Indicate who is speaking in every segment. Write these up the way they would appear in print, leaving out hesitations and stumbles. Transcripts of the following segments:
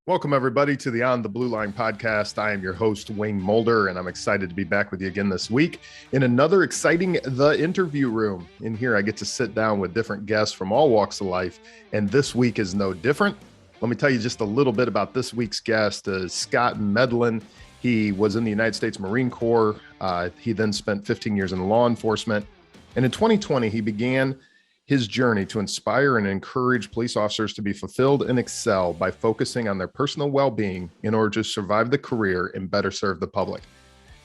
Speaker 1: Welcome, everybody, to the On the Blue Line podcast. I am your host, Wayne Mulder, and I'm excited to be back with you again this week in another exciting The Interview Room. In here, I get to sit down with different guests from all walks of life, and this week is no different. Let me tell you just a little bit about this week's guest, Scott Medlin. He was in the United States Marine Corps. He then spent 15 years in law enforcement, and in 2020, he began his journey to inspire and encourage police officers to be fulfilled and excel by focusing on their personal well-being in order to survive the career and better serve the public.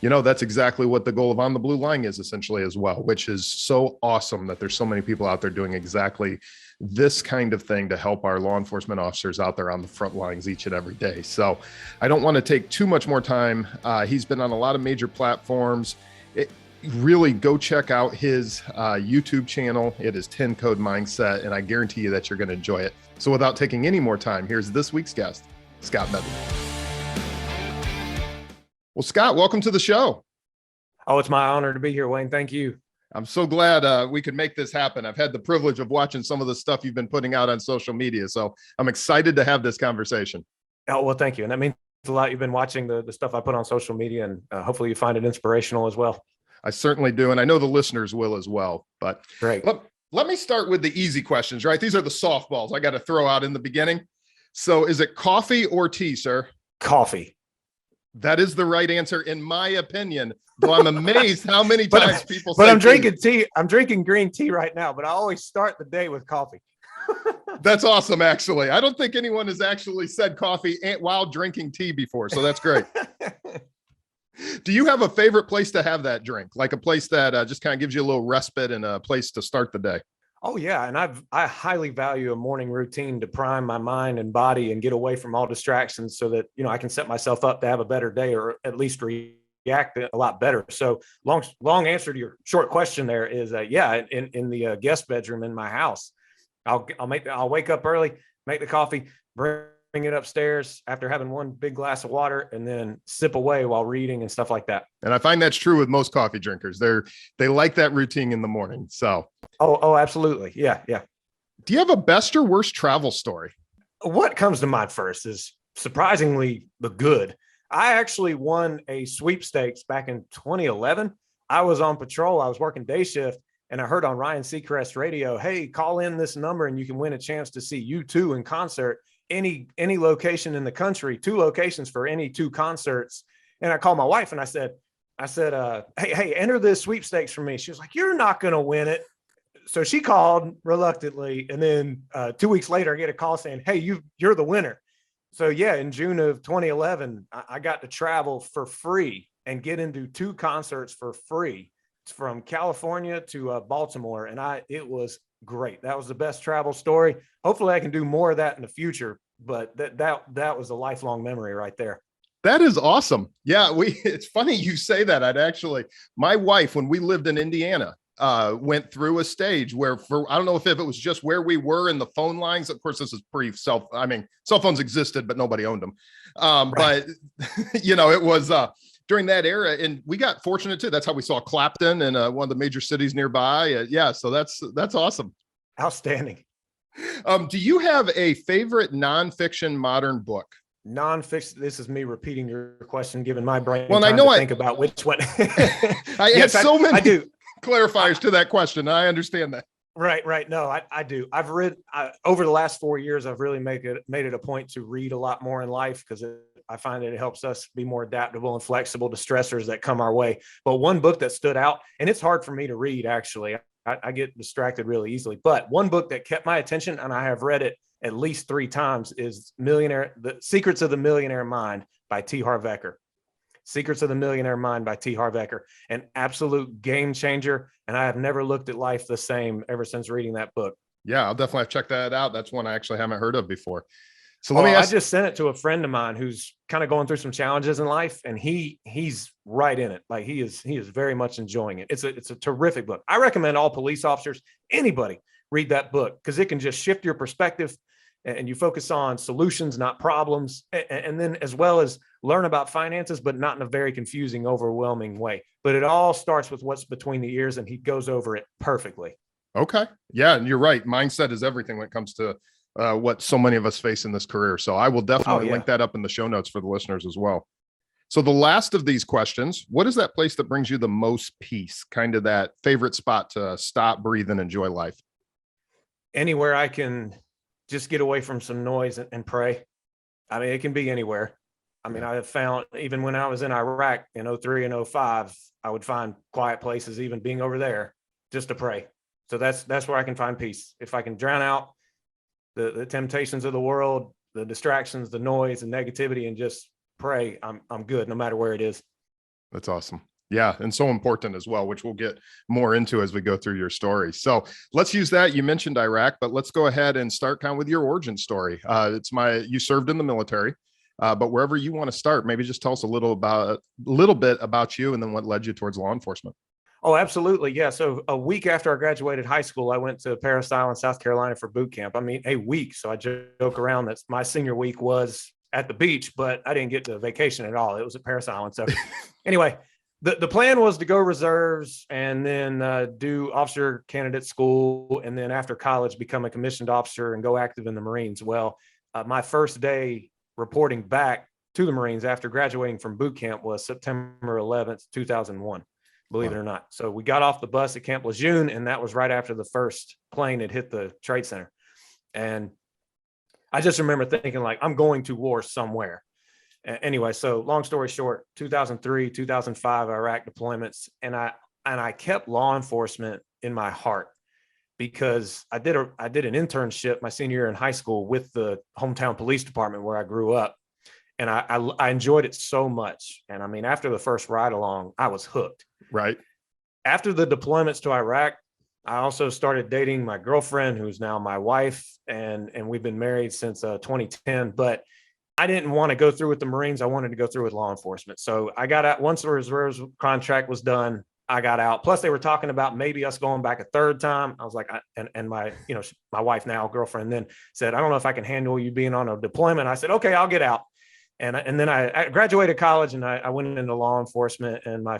Speaker 1: You know, that's exactly what the goal of On the Blue Line is essentially as well, which is so awesome that there's so many people out there doing exactly this kind of thing to help our law enforcement officers out there on the front lines each and every day. So I don't want to take too much more time. He's been on a lot of major platforms. Really go check out his YouTube channel. It is 10 Code Mindset, and I guarantee you that you're going to enjoy it. So without taking any more time, here's this week's guest, Scott Medlin. Well, Scott, welcome to the show.
Speaker 2: Oh, it's my honor to be here, Wayne. Thank you.
Speaker 1: I'm so glad we could make this happen. I've had the privilege of watching some of the stuff you've been putting out on social media, so I'm excited to have this conversation.
Speaker 2: Oh, well, thank you. And that means a lot. You've been watching the stuff I put on social media, and hopefully you find it inspirational as well.
Speaker 1: I certainly do. And I know the listeners will as well, but
Speaker 2: great.
Speaker 1: Let me start with the easy questions, right? These are the softballs I got to throw out in the beginning. So is it coffee or tea, sir?
Speaker 2: Coffee.
Speaker 1: That is the right answer, in my opinion, though I'm amazed how many times people say
Speaker 2: But I'm drinking tea. I'm drinking green tea right now, but I always start the day with coffee.
Speaker 1: That's awesome, actually. I don't think anyone has actually said coffee while drinking tea before, so that's great. Do you have a favorite place to have that drink? Like a place that just kind of gives you a little respite and a place to start the day?
Speaker 2: Oh, yeah. And I highly value a morning routine to prime my mind and body and get away from all distractions so that, you know, I can set myself up to have a better day or at least react a lot better. So long answer to your short question there is, in the guest bedroom in my house, I'll wake up early, make the coffee, bring it upstairs after having one big glass of water and then sip away while reading and stuff like that.
Speaker 1: And I find that's true with most coffee drinkers. They like that routine in the morning. So.
Speaker 2: Oh, absolutely. Yeah.
Speaker 1: Do you have a best or worst travel story?
Speaker 2: What comes to mind first is surprisingly the good. I actually won a sweepstakes back in 2011. I was on patrol. I was working day shift and I heard on Ryan Seacrest radio, hey, call in this number and you can win a chance to see U2 in concert. Any location in the country, 2 locations for any 2 concerts. And I called my wife and I said, hey, enter this sweepstakes for me. She was like, you're not going to win it. So she called reluctantly. And then 2 weeks later, I get a call saying, hey, you're the winner. So yeah, in June of 2011, I got to travel for free and get into 2 concerts for free from California to Baltimore. And it was great. That was the best travel story. Hopefully I can do more of that in the future, but that was a lifelong memory right there.
Speaker 1: That is awesome. Yeah, it's funny you say that. My wife, when we lived in Indiana, went through a stage where I don't know if it was just where we were in the phone lines. Of course, this is cell phones existed, but nobody owned them. Right. But you know, it was during that era, and we got fortunate too. That's how we saw Clapton in one of the major cities nearby. So that's awesome.
Speaker 2: Outstanding.
Speaker 1: Do you have a favorite nonfiction modern book?
Speaker 2: Nonfiction. This is me repeating your question, given my brain.
Speaker 1: Well, I know I
Speaker 2: think about which one.
Speaker 1: I had so many. I do clarifiers to that question. I understand that.
Speaker 2: Right. No, I do. I've read over the last 4 years. I've really made it a point to read a lot more in life because I find that it helps us be more adaptable and flexible to stressors that come our way. But one book that stood out, and it's hard for me to read, actually. I get distracted really easily. But one book that kept my attention, and I have read it at least 3 times, is The Secrets of the Millionaire Mind by T. Harv Eker. Secrets of the Millionaire Mind by T. Harv Eker, an absolute game changer. And I have never looked at life the same ever since reading that book.
Speaker 1: Yeah, I'll definitely have to check that out. That's one I actually haven't heard of before. So
Speaker 2: I just sent it to a friend of mine who's kind of going through some challenges in life, and he's right in it. Like he is very much enjoying it. It's a terrific book. I recommend all police officers, anybody, read that book because it can just shift your perspective and you focus on solutions, not problems. And then as well as learn about finances, but not in a very confusing, overwhelming way. But it all starts with what's between the ears, and he goes over it perfectly.
Speaker 1: Okay. Yeah. And you're right. Mindset is everything when it comes to what so many of us face in this career. So I will definitely link that up in the show notes for the listeners as well. So the last of these questions, what is that place that brings you the most peace? Kind of that favorite spot to stop, breathe, and enjoy life?
Speaker 2: Anywhere I can just get away from some noise and pray. I mean, it can be anywhere. I mean, I have found even when I was in Iraq in 03 and 05, I would find quiet places, even being over there, just to pray. So that's where I can find peace. If I can drown out the temptations of the world, the distractions, the noise and negativity, and just pray, I'm good no matter where it is.
Speaker 1: That's awesome. Yeah. And so important as well, which we'll get more into as we go through your story. So let's use that. You mentioned Iraq, but let's go ahead and start kind of with your origin story. You served in the military, but wherever you want to start, maybe just tell us a little bit about you and then what led you towards law enforcement.
Speaker 2: Oh, absolutely. Yeah. So a week after I graduated high school, I went to Parris Island, South Carolina for boot camp. I mean, a week. So I joke around that my senior week was at the beach, but I didn't get to vacation at all. It was at Parris Island. So anyway, the plan was to go reserves and then do officer candidate school. And then after college, become a commissioned officer and go active in the Marines. Well, my first day reporting back to the Marines after graduating from boot camp was September 11th, 2001. Believe it or not. So we got off the bus at Camp Lejeune, and that was right after the first plane had hit the Trade Center. And I just remember thinking, like, I'm going to war somewhere. Anyway, so long story short, 2003, 2005 Iraq deployments, and I kept law enforcement in my heart because I did an internship my senior year in high school with the hometown police department where I grew up. And I enjoyed it so much. And I mean, after the first ride along, I was hooked.
Speaker 1: Right.
Speaker 2: After the deployments to Iraq, I also started dating my girlfriend, who's now my wife, and we've been married since 2010. But I didn't want to go through with the Marines. I wanted to go through with law enforcement. So I got out once the reserves contract was done. I got out. Plus, they were talking about maybe us going back a third time. I was like, and my wife now girlfriend then said, I don't know if I can handle you being on a deployment. I said, okay, I'll get out. And then I graduated college and I went into law enforcement, and I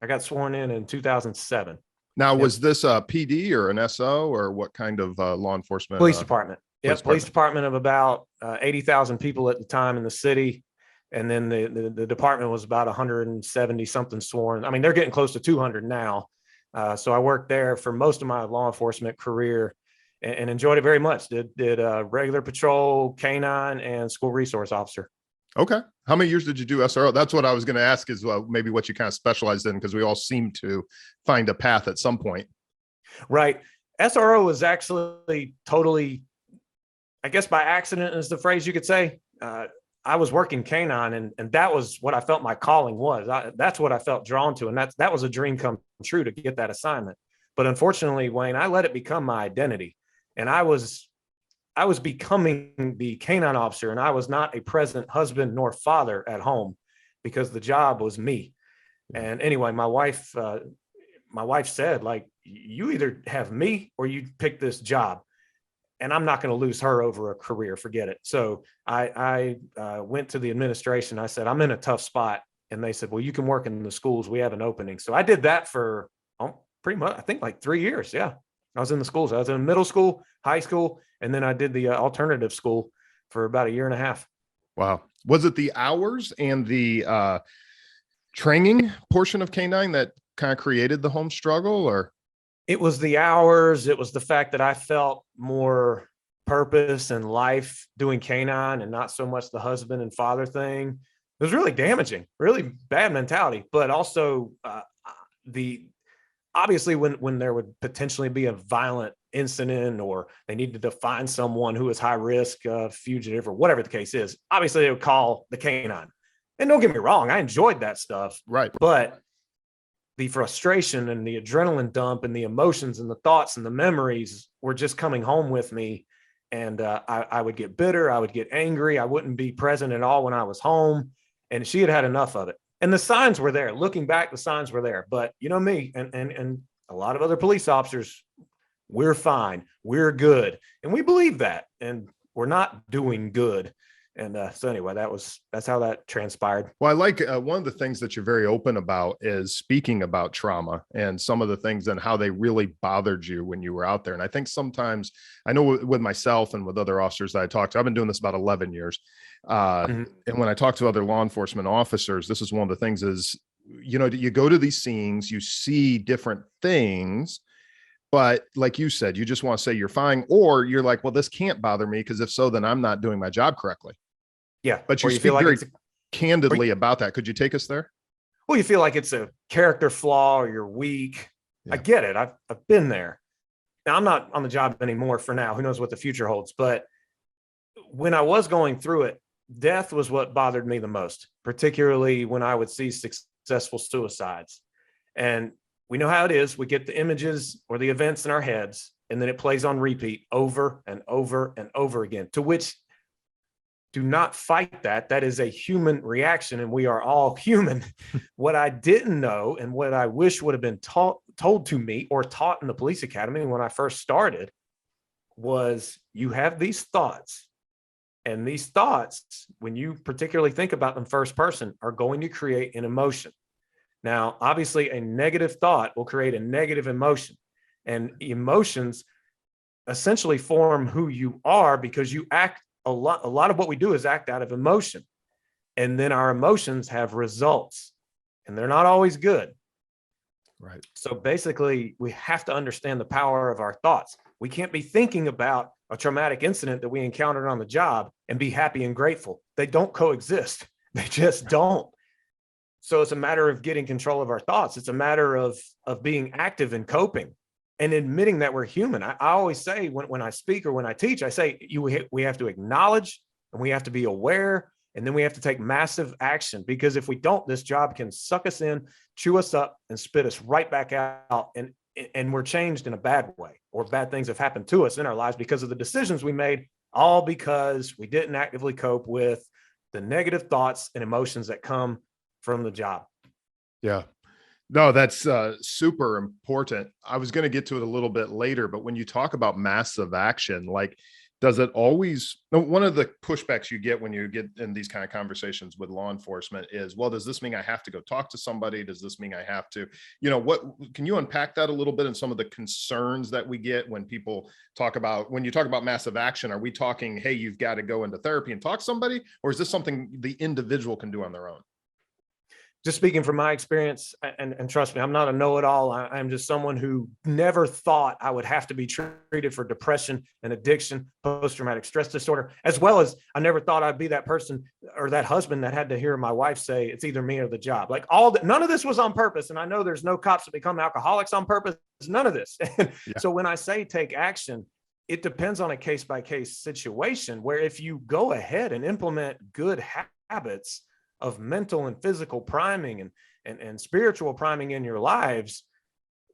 Speaker 2: got sworn in 2007.
Speaker 1: Now, was this a PD or an SO or what kind of law enforcement?
Speaker 2: Police department. Police department of about 80,000 people at the time in the city. And then the department was about 170 something sworn. I mean, they're getting close to 200 now. So I worked there for most of my law enforcement career and enjoyed it very much. Did regular patrol, canine, and school resource officer.
Speaker 1: Okay. How many years did you do SRO? That's what I was going to ask as well. Maybe what you kind of specialized in, because we all seem to find a path at some point.
Speaker 2: Right. SRO was actually totally, I guess by accident is the phrase you could say. I was working canine and that was what I felt my calling was. That's what I felt drawn to. And that was a dream come true to get that assignment. But unfortunately, Wayne, I let it become my identity. And I was becoming the canine officer, and I was not a present husband nor father at home because the job was me. And anyway, my wife said, like, you either have me or you pick this job, and I'm not going to lose her over a career. Forget it. So I went to the administration. I said, I'm in a tough spot. And they said, well, you can work in the schools. We have an opening. So I did that for pretty much, I think, like 3 years. Yeah. I was in the schools. I was in middle school, high school, and then I did the alternative school for about a year and a half.
Speaker 1: Wow. Was it the hours and the training portion of K9 that kind of created the home struggle, or?
Speaker 2: It was the hours. It was the fact that I felt more purpose and life doing K9 and not so much the husband and father thing. It was really damaging, really bad mentality, but also obviously when there would potentially be a violent incident or they needed to find someone who was high risk, fugitive or whatever the case is, obviously they would call the canine. And don't get me wrong, I enjoyed that stuff.
Speaker 1: Right.
Speaker 2: But the frustration and the adrenaline dump and the emotions and the thoughts and the memories were just coming home with me. And I would get bitter. I would get angry. I wouldn't be present at all when I was home. And she had had enough of it. And the signs were there. Looking back, the signs were there. But you know me and a lot of other police officers, we're fine. We're good. And we believe that. And we're not doing good. And so anyway, that's how that transpired.
Speaker 1: Well, I like one of the things that you're very open about is speaking about trauma and some of the things and how they really bothered you when you were out there. And I think sometimes, I know with myself and with other officers that I talked to, I've been doing this about 11 years. And when I talk to other law enforcement officers, this is one of the things is, you go to these scenes, you see different things, but like you said, you just want to say you're fine, or you're like, well, this can't bother me, because if so, then I'm not doing my job correctly.
Speaker 2: Yeah.
Speaker 1: But you speak very candidly about that. Could you take us there?
Speaker 2: Well, you feel like it's a character flaw or you're weak. Yeah. I get it. I've been there. Now, I'm not on the job anymore for now. Who knows what the future holds? But when I was going through it, death was what bothered me the most, particularly when I would see successful suicides. And we know how it is. We get the images or the events in our heads, and then it plays on repeat over and over and over again, to which do not fight that. That is a human reaction, and we are all human. What I didn't know, and what I wish would have been told to me or taught in the police academy when I first started, was you have these thoughts. And these thoughts, when you particularly think about them first person, are going to create an emotion. Now, obviously, a negative thought will create a negative emotion. And emotions essentially form who you are, because you act a lot of what we do is act out of emotion. And then our emotions have results, and they're not always good.
Speaker 1: Right.
Speaker 2: So basically, we have to understand the power of our thoughts. We can't be thinking about a traumatic incident that we encountered on the job and be happy and grateful. They don't coexist. They just don't. So it's a matter of getting control of our thoughts. It's a matter of being active and coping and admitting that we're human. I always say when I speak or when I teach, I say we have to acknowledge, and we have to be aware, and then we have to take massive action, because if we don't, this job can suck us in, chew us up, and spit us right back out. And we're changed in a bad way, or bad things have happened to us in our lives because of the decisions we made, all because we didn't actively cope with the negative thoughts and emotions that come from the job.
Speaker 1: Yeah. No, that's super important. I was going to get to it a little bit later, but when you talk about massive action, like, does it always, one of the pushbacks you get when you get in these kind of conversations with law enforcement is, well, does this mean I have to go talk to somebody? Does this mean I have to, what, can you unpack that a little bit, and some of the concerns that we get when people talk about, when you talk about massive action, are we talking, hey, you've got to go into therapy and talk to somebody, or is this something the individual can do on their own?
Speaker 2: Just speaking from my experience, and trust me, I'm not a know-it-all. I'm just someone who never thought I would have to be treated for depression and addiction, post-traumatic stress disorder, as well as I never thought I'd be that person or that husband that had to hear my wife say, it's either me or the job. Like none of this was on purpose. And I know there's no cops that become alcoholics on purpose. None of this. Yeah. So when I say take action, it depends on a case-by-case situation, where if you go ahead and implement good habits of mental and physical priming and spiritual priming in your lives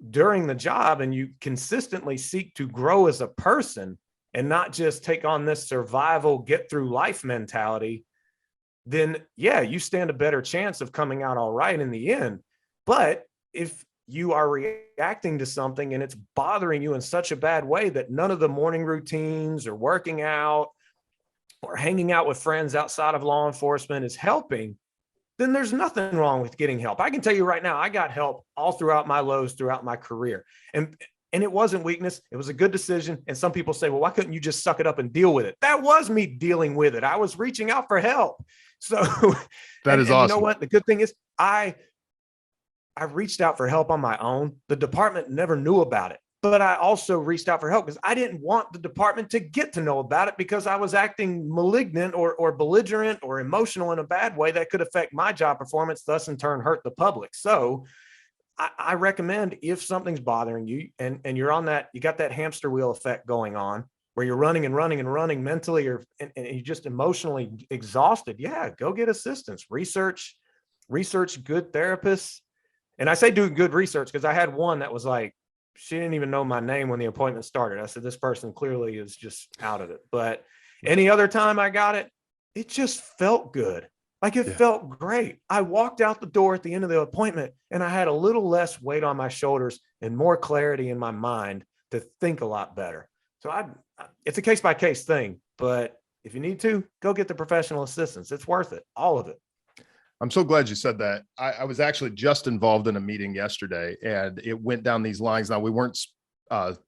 Speaker 2: during the job, and you consistently seek to grow as a person and not just take on this survival, get through life mentality, then yeah, you stand a better chance of coming out all right in the end. But if you are reacting to something and it's bothering you in such a bad way that none of the morning routines or working out or hanging out with friends outside of law enforcement is helping, then there's nothing wrong with getting help. I can tell you right now, I got help all throughout my lows, throughout my career. And it wasn't weakness. It was a good decision. And some people say, well, why couldn't you just suck it up and deal with it? That was me dealing with it. I was reaching out for help. So
Speaker 1: that is awesome.
Speaker 2: You know what? The good thing is I reached out for help on my own. The department never knew about it. But I also reached out for help because I didn't want the department to get to know about it, because I was acting malignant or belligerent or emotional in a bad way that could affect my job performance, thus in turn hurt the public. So I recommend, if something's bothering you and you're on that, you got that hamster wheel effect going on where you're running and running and running mentally, and you're just emotionally exhausted. Yeah, go get assistance, research good therapists. And I say do good research because I had one that was like, she didn't even know my name when the appointment started. I said, this person clearly is just out of it. But any other time I got it, it just felt good. Like it felt great. I walked out the door at the end of the appointment and I had a little less weight on my shoulders and more clarity in my mind to think a lot better. So it's a case by case thing, but If you need to, go get the professional assistance. It's worth it. All of it.
Speaker 1: I'm so glad you said that. I was actually just involved in a meeting yesterday, and it went down these lines. Now, we weren't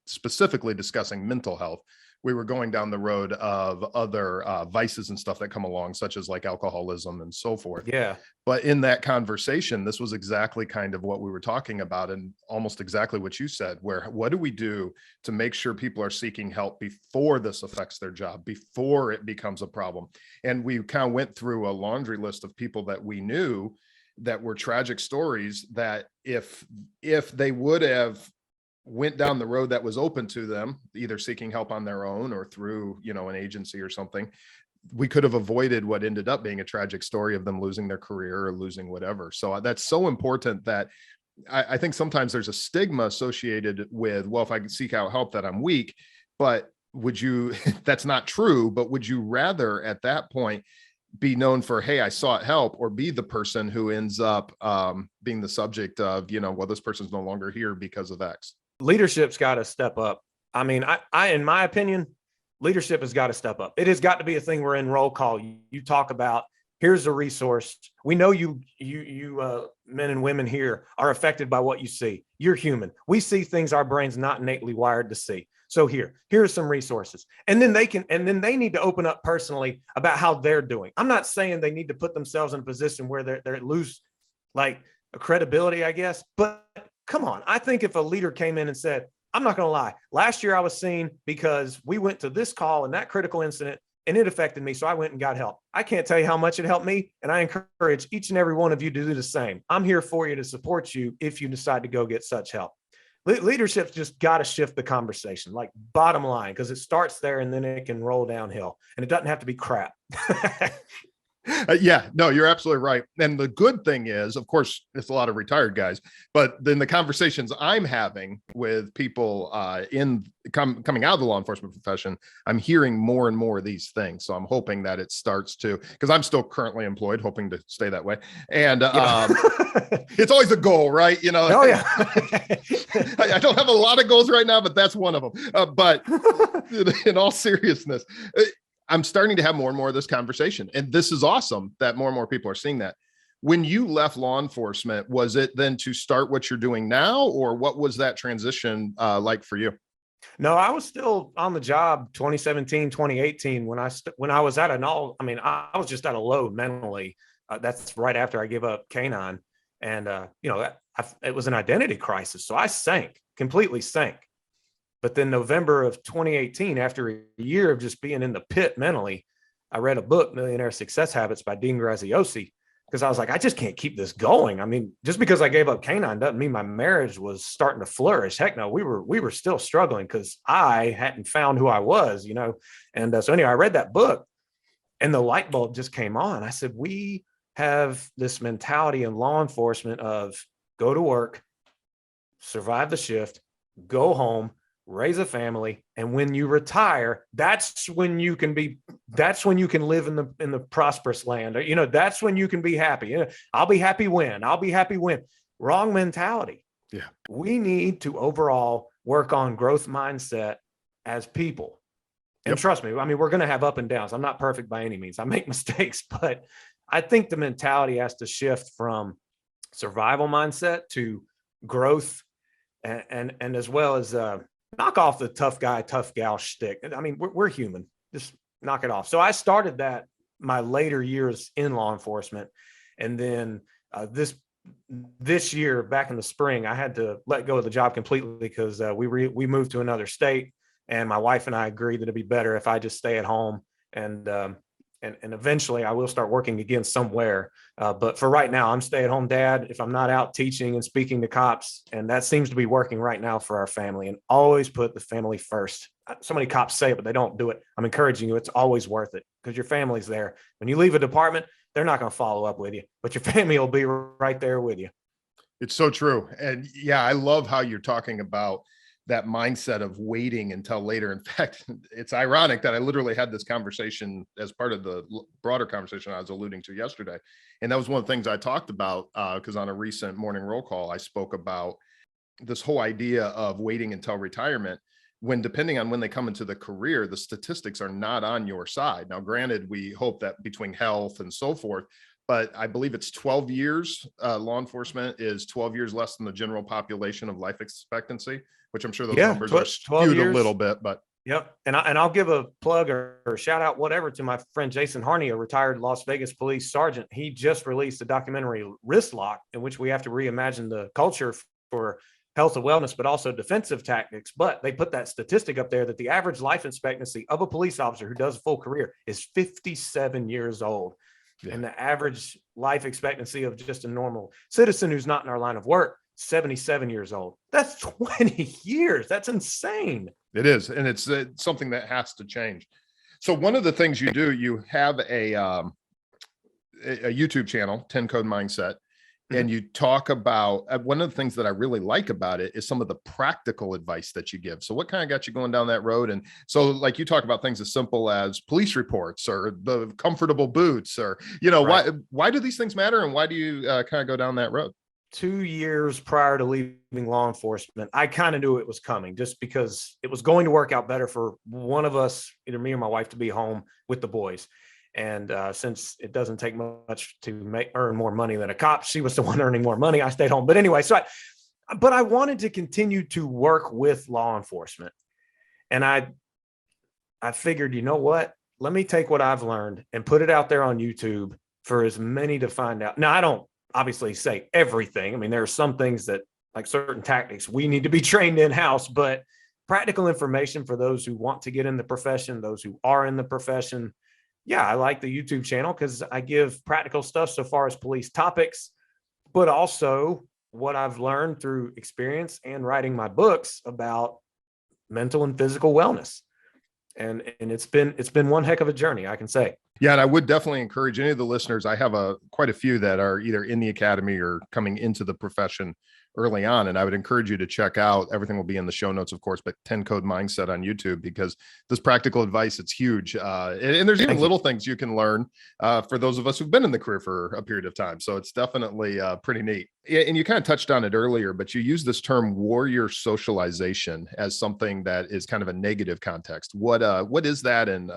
Speaker 1: specifically discussing mental health. We were going down the road of other vices and stuff that come along, such as like alcoholism and so forth.
Speaker 2: Yeah.
Speaker 1: But in that conversation, this was exactly kind of what we were talking about, and almost exactly what you said, where what do we do to make sure people are seeking help before this affects their job, before it becomes a problem? And we kind of went through a laundry list of people that we knew that were tragic stories, that if they would have went down the road that was open to them, either seeking help on their own or through, an agency or something, we could have avoided what ended up being a tragic story of them losing their career or losing whatever. So that's so important, that I think sometimes there's a stigma associated with, well, if I can seek out help, that I'm weak. But would you, that's not true, but would you rather at that point be known for, hey, I sought help, or be the person who ends up being the subject of, well, this person's no longer here because of X?
Speaker 2: Leadership's got to step up. I mean, I in my opinion, leadership has got to step up. It has got to be a thing where in roll call, you talk about, here's a resource. We know you men and women here are affected by what you see. You're human. We see things our brain's not innately wired to see. So here's some resources. And then they need to open up personally about how they're doing. I'm not saying they need to put themselves in a position where they're lose like a credibility, I guess, but come on. I think if a leader came in and said, I'm not going to lie, last year I was seen because we went to this call and that critical incident and it affected me. So I went and got help. I can't tell you how much it helped me. And I encourage each and every one of you to do the same. I'm here for you to support you if you decide to go get such help. Leadership's just got to shift the conversation, like bottom line, because it starts there and then it can roll downhill, and it doesn't have to be crap.
Speaker 1: Yeah, no, you're absolutely right. And the good thing is, of course, it's a lot of retired guys, but then the conversations I'm having with people coming out of the law enforcement profession, I'm hearing more and more of these things. So I'm hoping that it starts to, because I'm still currently employed, hoping to stay that way. And it's always a goal, right?
Speaker 2: Oh yeah.
Speaker 1: I don't have a lot of goals right now, but that's one of them. But in all seriousness, I'm starting to have more and more of this conversation, and this is awesome that more and more people are seeing that. When you left law enforcement, was it then to start what you're doing now, or what was that transition like for you?
Speaker 2: No, I was still on the job 2017, 2018 when I was at I was just at a low mentally. That's right after I gave up K9, and it was an identity crisis. So I completely sank. But then November of 2018, after a year of just being in the pit mentally, I read a book, Millionaire Success Habits by Dean Graziosi, because I was like, I just can't keep this going. I mean, just because I gave up K9 doesn't mean my marriage was starting to flourish. Heck no, we were still struggling because I hadn't found who I was, And so anyway, I read that book and the light bulb just came on. I said, we have this mentality in law enforcement of go to work, survive the shift, go home, raise a family, and when you retire, that's when you can live in the prosperous land. That's when you can be happy. I'll be happy when. Wrong mentality.
Speaker 1: Yeah.
Speaker 2: We need to overall work on growth mindset as people. And trust me, I mean, we're going to have up and downs. I'm not perfect by any means. I make mistakes, but I think the mentality has to shift from survival mindset to growth and as well as knock off the tough guy, tough gal shtick. I mean, we're human. Just knock it off. So I started that my later years in law enforcement. And then this year, back in the spring, I had to let go of the job completely because we moved to another state. And my wife and I agreed that it'd be better if I just stay at home. And eventually I will start working again somewhere. But for right now, I'm stay-at-home dad if I'm not out teaching and speaking to cops. And that seems to be working right now for our family. And always put the family first. So many cops say it, but they don't do it. I'm encouraging you. It's always worth it because your family's there. When you leave a department, they're not going to follow up with you, but your family will be right there with you.
Speaker 1: It's so true. And yeah, I love how you're talking about that mindset of waiting until later. In fact, it's ironic that I literally had this conversation as part of the broader conversation I was alluding to yesterday. And that was one of the things I talked about because on a recent morning roll call, I spoke about this whole idea of waiting until retirement, when depending on when they come into the career, the statistics are not on your side. Now, granted, we hope that between health and so forth, but I believe it's 12 years. Law enforcement is 12 years less than the general population of life expectancy, which I'm sure those numbers are
Speaker 2: 12
Speaker 1: skewed
Speaker 2: years.
Speaker 1: a little bit, but.
Speaker 2: Yep. And I'll give a plug or shout out, whatever, to my friend Jason Harney, a retired Las Vegas police sergeant. He just released a documentary, Wrist Lock, in which we have to reimagine the culture for health and wellness, but also defensive tactics. But they put that statistic up there that the average life expectancy of a police officer who does a full career is 57 years old. Yeah. And the average life expectancy of just a normal citizen who's not in our line of work, 77 years old. That's 20 years. That's insane.
Speaker 1: It is. And it's something that has to change. So one of the things you do, you have a YouTube channel, 10 Code Mindset, and you talk about, one of the things that I really like about it is some of the practical advice that you give. So what kind of got you going down that road? And so like you talk about things as simple as police reports or the comfortable boots, or, you know, right. why do these things matter? And why do you kind of go down that road?
Speaker 2: 2 years prior to leaving law enforcement, I kind of knew it was coming, just because it was going to work out better for one of us, either me or my wife, to be home with the boys. And since it doesn't take much to earn more money than a cop, she was the one earning more money. I stayed home. But anyway, but I wanted to continue to work with law enforcement. And I figured, you know what? Let me take what I've learned and put it out there on YouTube for as many to find out. Now, I don't obviously say everything. I mean, there are some things that, like certain tactics, we need to be trained in-house, but practical information for those who want to get in the profession, those who are in the profession. Yeah, I like the YouTube channel because I give practical stuff so far as police topics, but also what I've learned through experience and writing my books about mental and physical wellness. And it's been one heck of a journey, I can say.
Speaker 1: Yeah, and I would definitely encourage any of the listeners. I have quite a few that are either in the academy or coming into the profession early on. And I would encourage you to check out, everything will be in the show notes, of course, but 10 Code Mindset on YouTube, because this practical advice, it's huge. And there's even little things you can learn for those of us who've been in the career for a period of time. So it's definitely pretty neat. And you kind of touched on it earlier, but you use this term warrior socialization as something that is kind of a negative context. What is that, and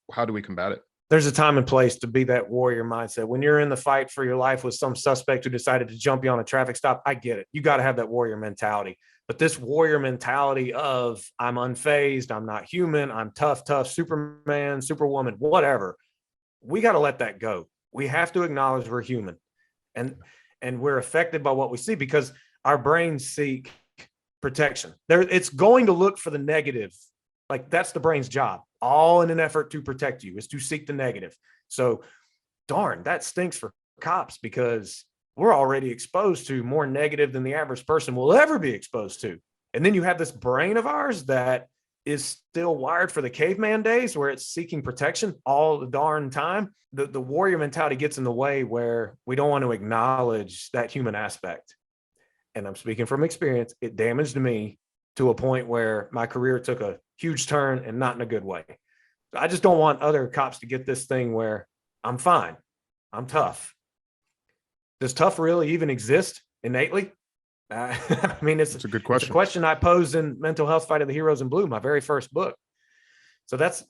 Speaker 1: how do we combat it?
Speaker 2: There's a time and place to be that warrior mindset. When you're in the fight for your life with some suspect who decided to jump you on a traffic stop, I get it. You got to have that warrior mentality. But this warrior mentality of I'm unfazed, I'm not human, I'm tough, Superman, Superwoman, whatever, we got to let that go. We have to acknowledge we're human, and we're affected by what we see because our brains seek protection. It's going to look for the negative. Like, that's the brain's job, all in an effort to protect you, is to seek the negative. So darn, that stinks for cops, because we're already exposed to more negative than the average person will ever be exposed to. And then you have this brain of ours that is still wired for the caveman days, where it's seeking protection all the darn time. The warrior mentality gets in the way, where we don't want to acknowledge that human aspect. And I'm speaking from experience. It damaged me to a point where my career took a huge turn, and not in a good way. So I just don't want other cops to get this thing where I'm fine, I'm tough. Does tough really even exist innately? I mean, it's a good question. It's a question I posed in Mental Health Fight of the Heroes in Blue, my very first book. So that's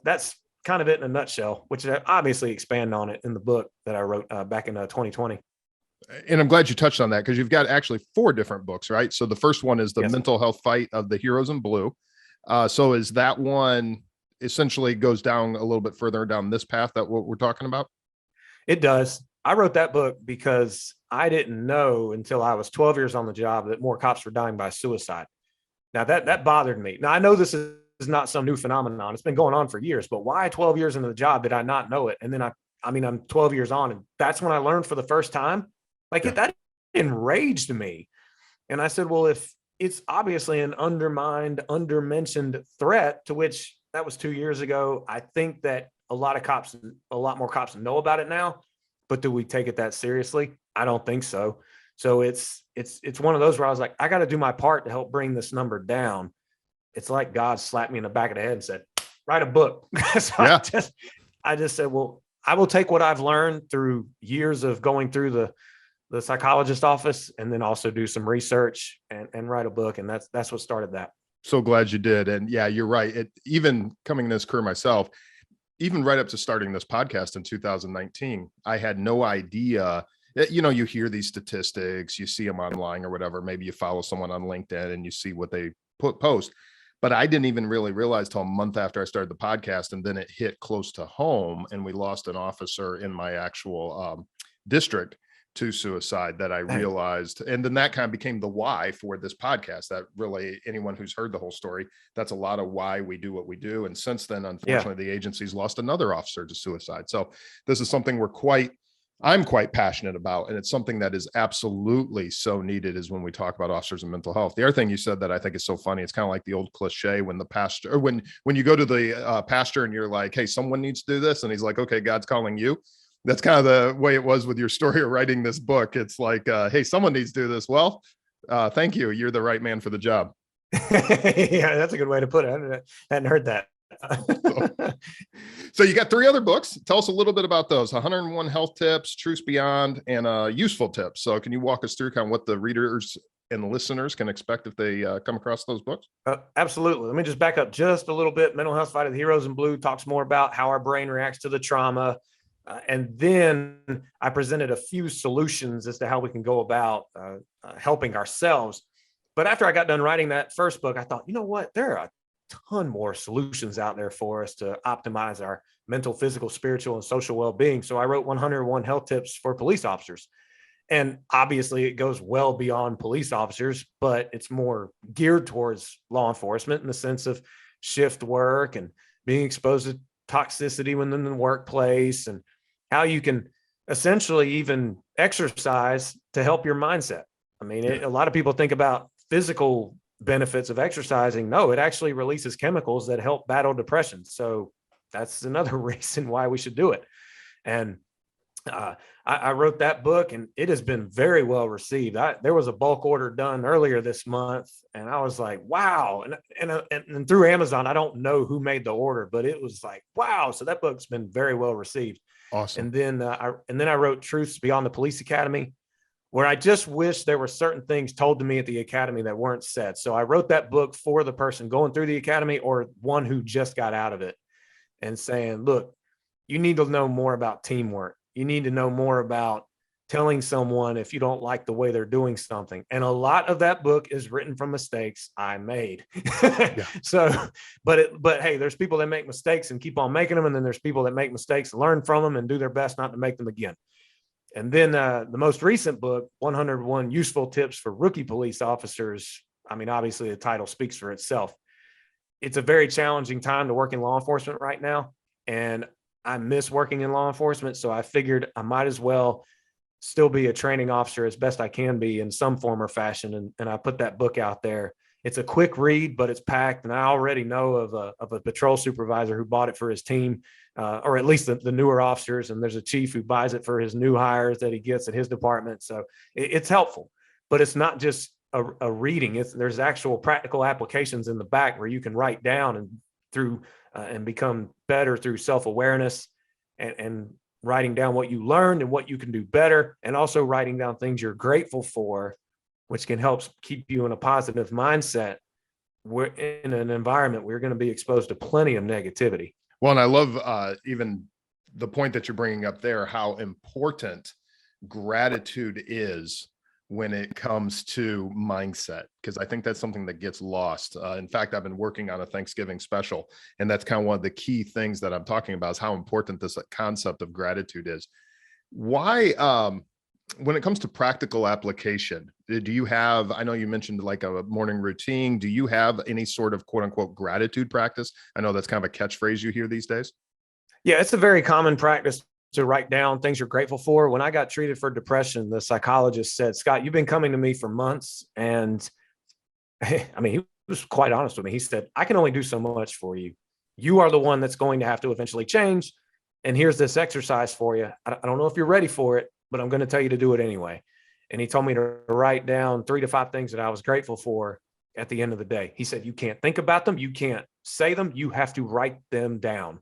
Speaker 2: kind of it in a nutshell, which I obviously expand on it in the book that I wrote back in 2020.
Speaker 1: And I'm glad you touched on that, because you've got actually 4 different books, right? So the first one is the Mental Health Fight of the Heroes in Blue. So is that one essentially goes down a little bit further down this path that what we're talking about?
Speaker 2: It does. I wrote that book because I didn't know until I was 12 years on the job that more cops were dying by suicide. Now that bothered me. Now I know this is not some new phenomenon. It's been going on for years, but why 12 years into the job did I not know it? And then I'm 12 years on, and that's when I learned for the first time. That enraged me. And I said, well, if it's obviously an undermined, undermentioned threat, to which that was 2 years ago, I think that a lot more cops know about it now, but do we take it that seriously? I don't think so. So it's one of those where I was like, I got to do my part to help bring this number down. It's like God slapped me in the back of the head and said, write a book. So yeah. I just said, well, I will take what I've learned through years of going through the psychologist office, and then also do some research and write a book. And that's what started that.
Speaker 1: So glad you did. And yeah, you're right. Even coming in this career myself, even right up to starting this podcast in 2019, I had no idea. You hear these statistics, you see them online or whatever. Maybe you follow someone on LinkedIn and you see what they post. But I didn't even really realize till a month after I started the podcast, and then it hit close to home, and we lost an officer in my actual district to suicide, that I realized. And then that kind of became the why for this podcast. That really, anyone who's heard the whole story, that's a lot of why we do what we do. And since then, unfortunately, the agency's lost another officer to suicide. So this is something I'm quite passionate about. And it's something that is absolutely so needed, is when we talk about officers and mental health. The other thing you said that I think is so funny, it's kind of like the old cliche when the pastor, or when you go to the pastor and you're like, hey, someone needs to do this. And he's like, okay, God's calling you. That's kind of the way it was with your story of writing this book. It's like, hey, someone needs to do this. Well, thank you. You're the right man for the job.
Speaker 2: Yeah, that's a good way to put it. I hadn't heard that.
Speaker 1: So you got 3 other books. Tell us a little bit about those: 101 Health Tips, Truths Beyond, and Useful Tips. So can you walk us through kind of what the readers and listeners can expect if they come across those books?
Speaker 2: Absolutely. Let me just back up just a little bit. Mental Health Fight of the Heroes in Blue talks more about how our brain reacts to the trauma. And then I presented a few solutions as to how we can go about helping ourselves. But after I got done writing that first book, I thought, you know what? There are a ton more solutions out there for us to optimize our mental, physical, spiritual, and social well-being. So I wrote 101 Health Tips for Police Officers. And obviously it goes well beyond police officers, but it's more geared towards law enforcement in the sense of shift work and being exposed to toxicity within the workplace, and how you can essentially even exercise to help your mindset. I mean, a lot of people think about physical benefits of exercising. No, it actually releases chemicals that help battle depression. So that's another reason why we should do it. And I wrote that book, and it has been very well received. There was a bulk order done earlier this month, and I was like, wow. And through Amazon, I don't know who made the order, but it was like, wow. So that book's been very well received.
Speaker 1: Awesome.
Speaker 2: And then I wrote Truths Beyond the Police Academy, where I just wish there were certain things told to me at the academy that weren't said. So I wrote that book for the person going through the academy, or one who just got out of it, and saying, look, you need to know more about teamwork. You need to know more about telling someone if you don't like the way they're doing something. And a lot of that book is written from mistakes I made. So, but hey, there's people that make mistakes and keep on making them. And then there's people that make mistakes and learn from them and do their best not to make them again. And then the most recent book, 101 Useful Tips for Rookie Police Officers. I mean, obviously the title speaks for itself. It's a very challenging time to work in law enforcement right now. And I miss working in law enforcement. So I figured I might as well still be a training officer as best I can be in some form or fashion. And I put that book out there. It's a quick read, but it's packed. And I already know of a patrol supervisor who bought it for his team, or at least the newer officers. And there's a chief who buys it for his new hires that he gets at his department. So it's helpful, but it's not just a reading. There's actual practical applications in the back where you can write down and become better through self-awareness and writing down what you learned and what you can do better, and also writing down things you're grateful for, which can help keep you in a positive mindset. We're in an environment where you're going to be exposed to plenty of negativity.
Speaker 1: Well, and I love even the point that you're bringing up there, how important gratitude is when it comes to mindset, because I think that's something that gets lost. In fact, I've been working on a Thanksgiving special, and that's kind of one of the key things that I'm talking about, is how important this concept of gratitude is. Why, when it comes to practical application, do you have, I know you mentioned like a morning routine. Do you have any sort of quote unquote gratitude practice? I know that's kind of a catchphrase you hear these days.
Speaker 2: Yeah, it's a very common practice to write down things you're grateful for. When I got treated for depression, the psychologist said, Scott, you've been coming to me for months. And I mean, he was quite honest with me. He said, I can only do so much for you. You are the one that's going to have to eventually change. And here's this exercise for you. I don't know if you're ready for it, but I'm going to tell you to do it anyway. And he told me to write down 3 to 5 things that I was grateful for at the end of the day. He said, you can't think about them. You can't say them. You have to write them down.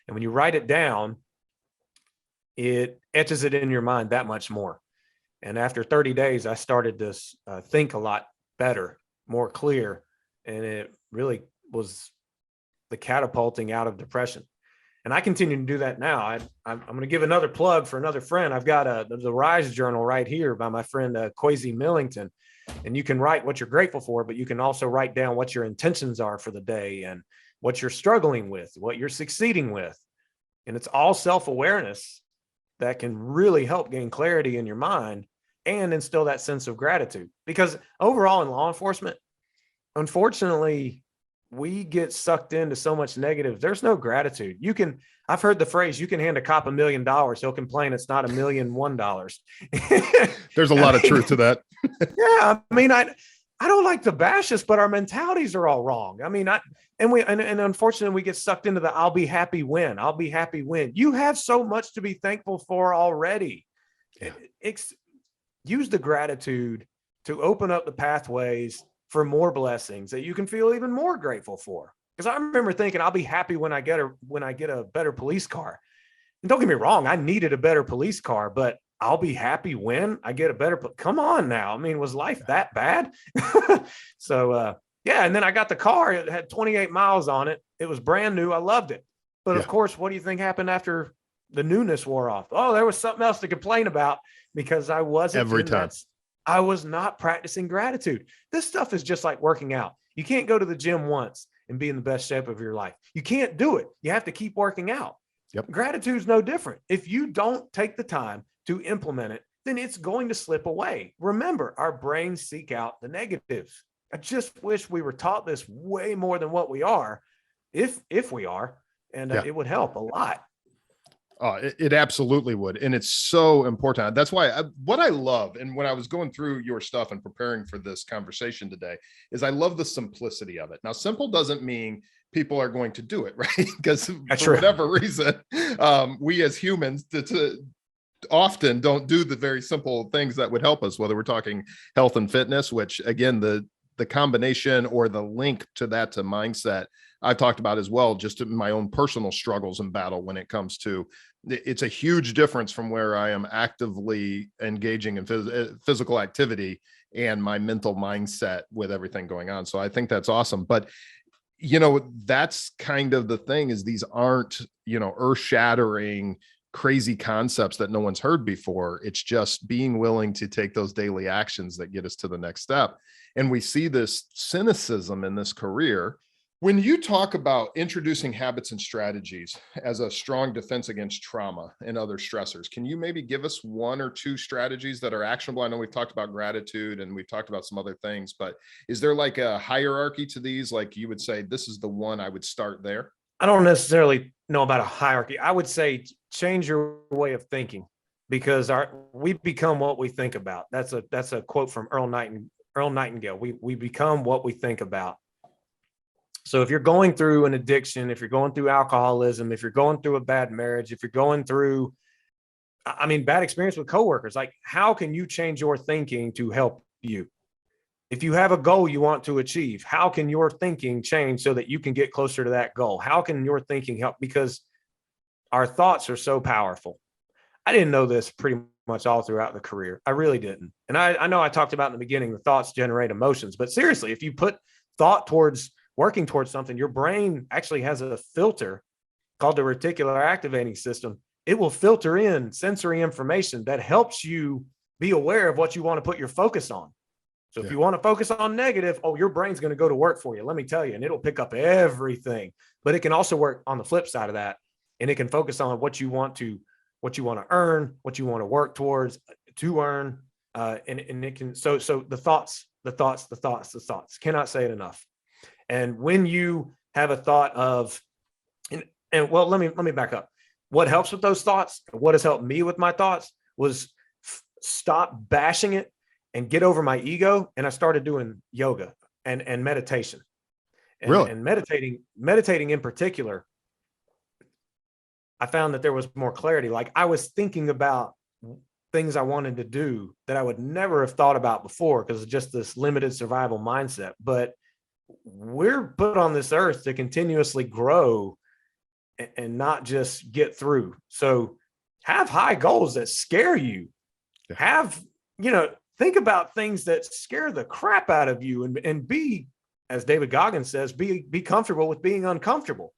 Speaker 2: And when you write it down, it etches it in your mind that much more. And after 30 days, I started to think a lot better, more clear, And it really was the catapulting out of depression. And I continue to do that now. I'm going to give another plug for another friend. I've got the Rise Journal right here by my friend Kwesi Millington. And you can write what you're grateful for, but you can also write down what your intentions are for the day and what you're struggling with, what you're succeeding with. And it's all self-awareness that can really help gain clarity in your mind and instill that sense of gratitude. Because overall in law enforcement, unfortunately, we get sucked into so much negative. There's no gratitude. I've heard the phrase, you can hand a cop $1 million. He'll complain it's not $1,001,000.
Speaker 1: There's a lot of truth to that.
Speaker 2: Yeah. I mean, I don't like to bash us, but our mentalities are all wrong. I mean, and unfortunately we get sucked into the, I'll be happy when. You have so much to be thankful for already. Yeah. Use the gratitude to open up the pathways for more blessings that you can feel even more grateful for. Because I remember thinking, I'll be happy when I get a better police car. And don't get me wrong, I needed a better police car, but I'll be happy when I get a better. Come on now. I mean, was life that bad? So, yeah. And then I got the car. It had 28 miles on it. It was brand new. I loved it. But of course, what do you think happened after the newness wore off? Oh, there was something else to complain about because I wasn't
Speaker 1: every time.
Speaker 2: I was not practicing gratitude. This stuff is just like working out. You can't go to the gym once and be in the best shape of your life. You can't do it. You have to keep working out.
Speaker 1: Yep.
Speaker 2: Gratitude is no different. If you don't take the time to implement it, then it's going to slip away. Remember, our brains seek out the negatives. I just wish we were taught this way more than what we are, if we are, and it would help a lot.
Speaker 1: It absolutely would. And it's so important. That's why what I love, and when I was going through your stuff and preparing for this conversation today, is I love the simplicity of it. Now, simple doesn't mean people are going to do it, right? Because for whatever reason, we as humans often don't do the very simple things that would help us, whether we're talking health and fitness, which again, the combination or the link to mindset I've talked about as well, just in my own personal struggles and battle when it comes to, it's a huge difference from where I am actively engaging in physical activity and my mental mindset with everything going on. So I think that's awesome. But, that's kind of the thing, is these aren't, earth shattering, crazy concepts that no one's heard before. It's just being willing to take those daily actions that get us to the next step. And we see this cynicism in this career. When you talk about introducing habits and strategies as a strong defense against trauma and other stressors, can you maybe give us one or two strategies that are actionable? I know we've talked about gratitude and we've talked about some other things, but is there like a hierarchy to these? Like you would say, this is the one I would start there?
Speaker 2: I don't necessarily know about a hierarchy. I would say change your way of thinking, because we become what we think about. That's a quote from Earl Nightingale. We become what we think about. So if you're going through an addiction, if you're going through alcoholism, if you're going through a bad marriage, if you're going through, bad experience with coworkers, like how can you change your thinking to help you? If you have a goal you want to achieve, how can your thinking change so that you can get closer to that goal? How can your thinking help? Because our thoughts are so powerful. I didn't know this pretty much all throughout the career. I really didn't. And I know I talked about in the beginning, the thoughts generate emotions, but seriously, if you put thought towards working towards something, your brain actually has a filter called the reticular activating system. It will filter in sensory information that helps you be aware of what you want to put your focus on. So if you want to focus on negative, your brain's going to go to work for you, let me tell you, and it'll pick up everything. But it can also work on the flip side of that, and it can focus on what you want to earn, what you want to work towards to earn, and it can. So the thoughts, cannot say it enough. And when you have a thought of, and well, let me back up. What helps with those thoughts, what has helped me with my thoughts, was stop bashing it and get over my ego. And I started doing yoga and meditation. And,
Speaker 1: really?
Speaker 2: And meditating in particular, I found that there was more clarity. Like I was thinking about things I wanted to do that I would never have thought about before because of just this limited survival mindset. But we're put on this earth to continuously grow and not just get through. So have high goals that scare you. Think about things that scare the crap out of you and be as David Goggins says, be comfortable with being uncomfortable.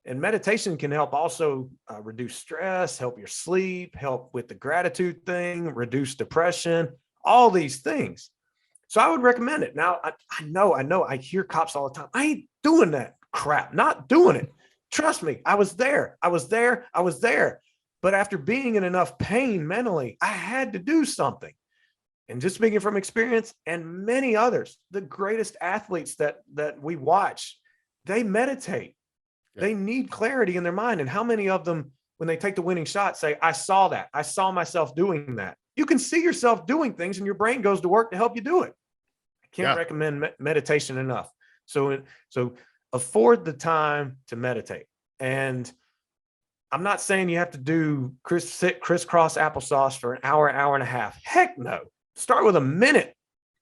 Speaker 2: And meditation can help also reduce stress, help your sleep, help with the gratitude thing, reduce depression, all these things. So I would recommend it. Now, I know, I hear cops all the time. I ain't doing that crap, not doing it. Trust me, I was there. But after being in enough pain mentally, I had to do something. And just speaking from experience and many others, the greatest athletes that we watch, they meditate. Yeah. They need clarity in their mind. And how many of them, when they take the winning shot, say, I saw that. I saw myself doing that. You can see yourself doing things and your brain goes to work to help you do it. I can't recommend meditation enough. So afford the time to meditate. And I'm not saying you have to do crisscross applesauce for an hour and a half. Heck no. Start with a minute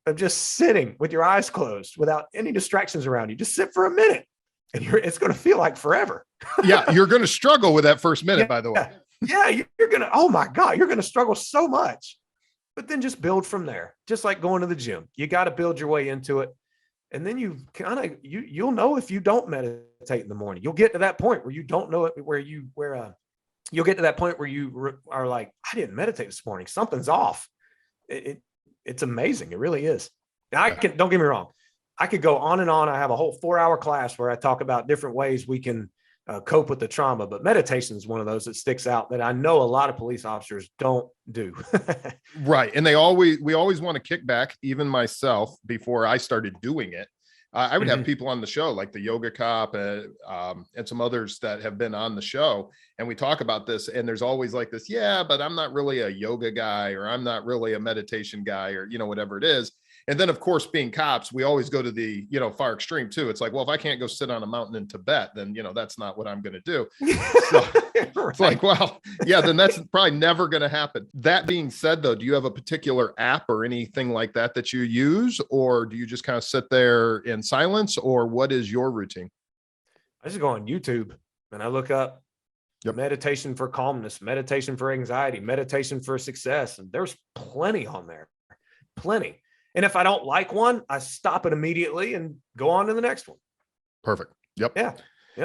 Speaker 2: of just sitting with your eyes closed without any distractions around you. Just sit for a minute and it's going to feel like forever.
Speaker 1: Yeah. You're going to struggle with that first minute, by the way.
Speaker 2: Yeah. You're going to, oh my God, you're going to struggle so much, but then just build from there. Just like going to the gym, you got to build your way into it. And then you kind of, you'll know if you don't meditate in the morning. You'll get to that point where you don't know it, you'll get to that point where you are like, I didn't meditate this morning. Something's off. It's amazing. It really is. Now, don't get me wrong. I could go on and on. I have a whole 4-hour class where I talk about different ways we can cope with the trauma, but meditation is one of those that sticks out that I know a lot of police officers don't do.
Speaker 1: Right. And we always want to kick back, even myself, before I started doing it. I would have people on the show, like the yoga cop and some others that have been on the show. And we talk about this, and there's always like this, yeah, but I'm not really a yoga guy, or I'm not really a meditation guy, or, whatever it is. And then, of course, being cops, we always go to the, far extreme too. It's like, well, if I can't go sit on a mountain in Tibet, then, that's not what I'm going to do. So it's like, well, yeah, then that's probably never going to happen. That being said, though, do you have a particular app or anything like that you use, or do you just kind of sit there in silence, or what is your routine?
Speaker 2: I just go on YouTube and I look up meditation for calmness, meditation for anxiety, meditation for success. And there's plenty on there, plenty. And if I don't like one, I stop it immediately and go on to the next one.
Speaker 1: Perfect. Yep.
Speaker 2: Yeah.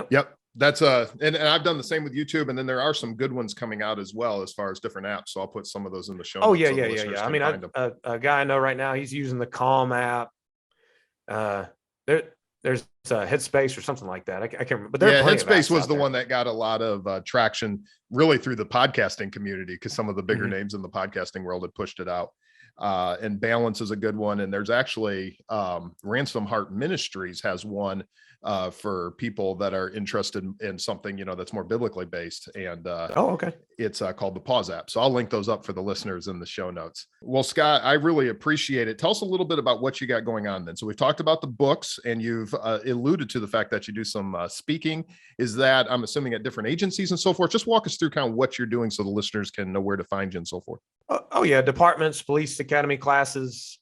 Speaker 1: Yep. That's and I've done the same with YouTube. And then there are some good ones coming out as well, as far as different apps. So I'll put some of those in the show.
Speaker 2: Oh, yeah. I mean, a guy I know right now, he's using the Calm app. There's Headspace or something like that. I can't remember. But
Speaker 1: Headspace was the one that got a lot of traction really through the podcasting community, because some of the bigger names in the podcasting world had pushed it out. And Balance is a good one. And there's actually Ransom Heart Ministries has one for people that are interested in something, that's more biblically based. And
Speaker 2: okay.
Speaker 1: It's called the Pause app. So I'll link those up for the listeners in the show notes. Well, Scott, I really appreciate it. Tell us a little bit about what you got going on then. So we've talked about the books, and you've alluded to the fact that you do some speaking. Is that, I'm assuming, at different agencies and so forth? Just walk us through kind of what you're doing so the listeners can know where to find you and so forth.
Speaker 2: Oh yeah. Departments, police academy classes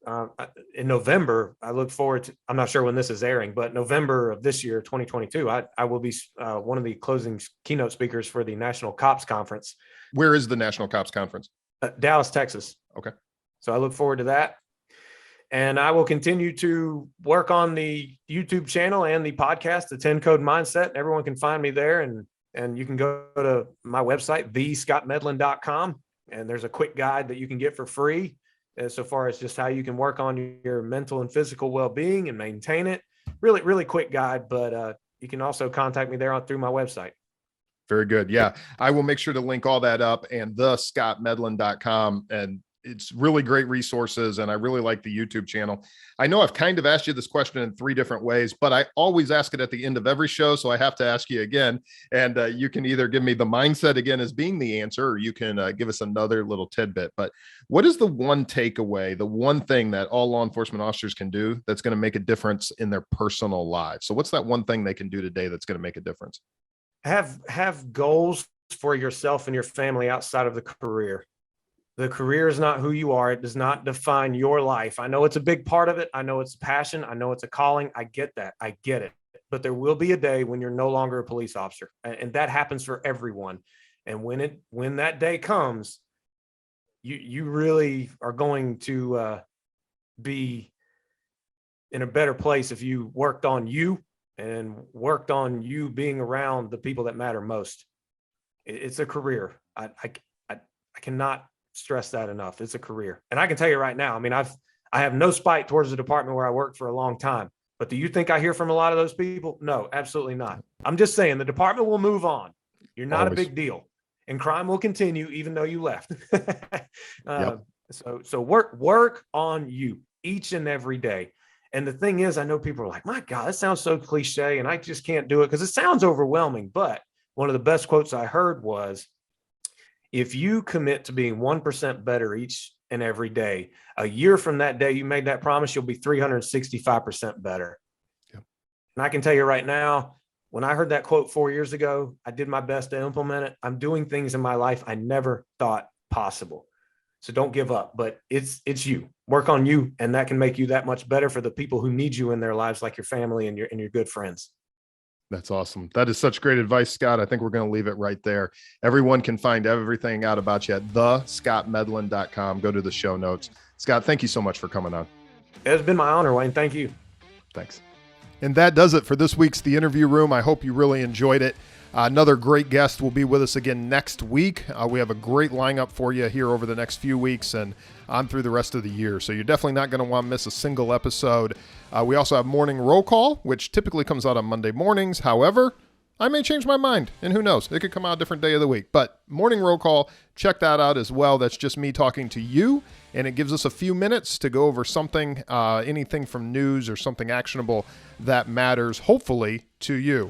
Speaker 2: in November. I look forward to, I'm not sure when this is airing, but November of this year, 2022, I will be one of the closing keynote speakers for the National Cops Conference.
Speaker 1: Where is the National Cops Conference?
Speaker 2: Dallas, Texas.
Speaker 1: Okay.
Speaker 2: So I look forward to that. And I will continue to work on the YouTube channel and the podcast, the 10 Code Mindset. Everyone can find me there. And you can go to my website, thescottmedlin.com. And there's a quick guide that you can get for free so far as just how you can work on your mental and physical well-being and maintain it. Really, really quick guide, but you can also contact me there through my website.
Speaker 1: Very good. Yeah. I will make sure to link all that up, and thescottmedlin.com. And it's really great resources. And I really like the YouTube channel. I know I've kind of asked you this question in 3 different ways, but I always ask it at the end of every show. So I have to ask you again, and you can either give me the mindset again as being the answer, or you can give us another little tidbit. But what is the one takeaway, the one thing that all law enforcement officers can do that's going to make a difference in their personal lives? So what's that one thing they can do today that's going to make a difference?
Speaker 2: Have goals for yourself and your family outside of the career. The career is not who you are. It does not define your life. I know it's a big part of it. I know it's a passion. I know it's a calling. I get that. I get it. But there will be a day when you're no longer a police officer. And that happens for everyone. And when that day comes, you really are going to be in a better place if you worked on you and worked on you being around the people that matter most. It's a career. I cannot stress that enough. It's a career. And I can tell you right now, I mean, I have no spite towards the department where I worked for a long time. But do you think I hear from a lot of those people? No, absolutely not. I'm just saying the department will move on. You're not a big deal. And crime will continue even though you left. So work on you each and every day. And the thing is, I know people are like, my God, that sounds so cliche and I just can't do it because it sounds overwhelming. But one of the best quotes I heard was, if you commit to being 1% better each and every day, a year from that day you made that promise, you'll be 365% better. Yep. And I can tell you right now, when I heard that quote 4 years ago, I did my best to implement it. I'm doing things in my life I never thought possible. So don't give up, but it's you. Work on you, and that can make you that much better for the people who need you in their lives, like your family and your good friends.
Speaker 1: That's awesome. That is such great advice, Scott. I think we're going to leave it right there. Everyone can find everything out about you at thescottmedlin.com. Go to the show notes. Scott, thank you so much for coming on.
Speaker 2: It's been my honor, Wayne. Thank you.
Speaker 1: Thanks. And that does it for this week's The Interview Room. I hope you really enjoyed it. Another great guest will be with us again next week. We have a great lineup for you here over the next few weeks and on through the rest of the year. So you're definitely not going to want to miss a single episode. We also have Morning Roll Call, which typically comes out on Monday mornings. However, I may change my mind, and who knows? It could come out a different day of the week. But Morning Roll Call, check that out as well. That's just me talking to you, and it gives us a few minutes to go over something, anything from news or something actionable that matters, hopefully, to you.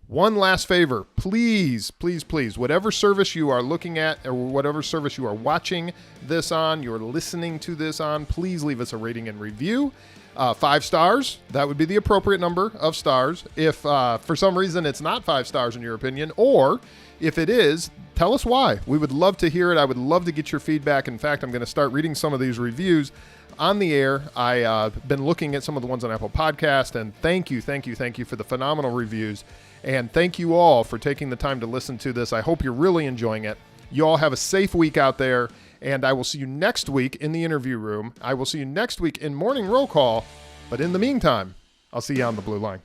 Speaker 1: One last favor, please, please, please, whatever service you are looking at or whatever service you are watching this on, you're listening to this on, please leave us a rating and review. 5 stars, that would be the appropriate number of stars. If for some reason it's not 5 stars in your opinion, or if it is, tell us why. We would love to hear it. I would love to get your feedback. In fact, I'm going to start reading some of these reviews on the air. I've been looking at some of the ones on Apple Podcast, and thank you for the phenomenal reviews. And thank you all for taking the time to listen to this. I hope you're really enjoying it. You all have a safe week out there, and I will see you next week in the interview room. I will see you next week in Morning Roll Call, but in the meantime, I'll see you on the blue line.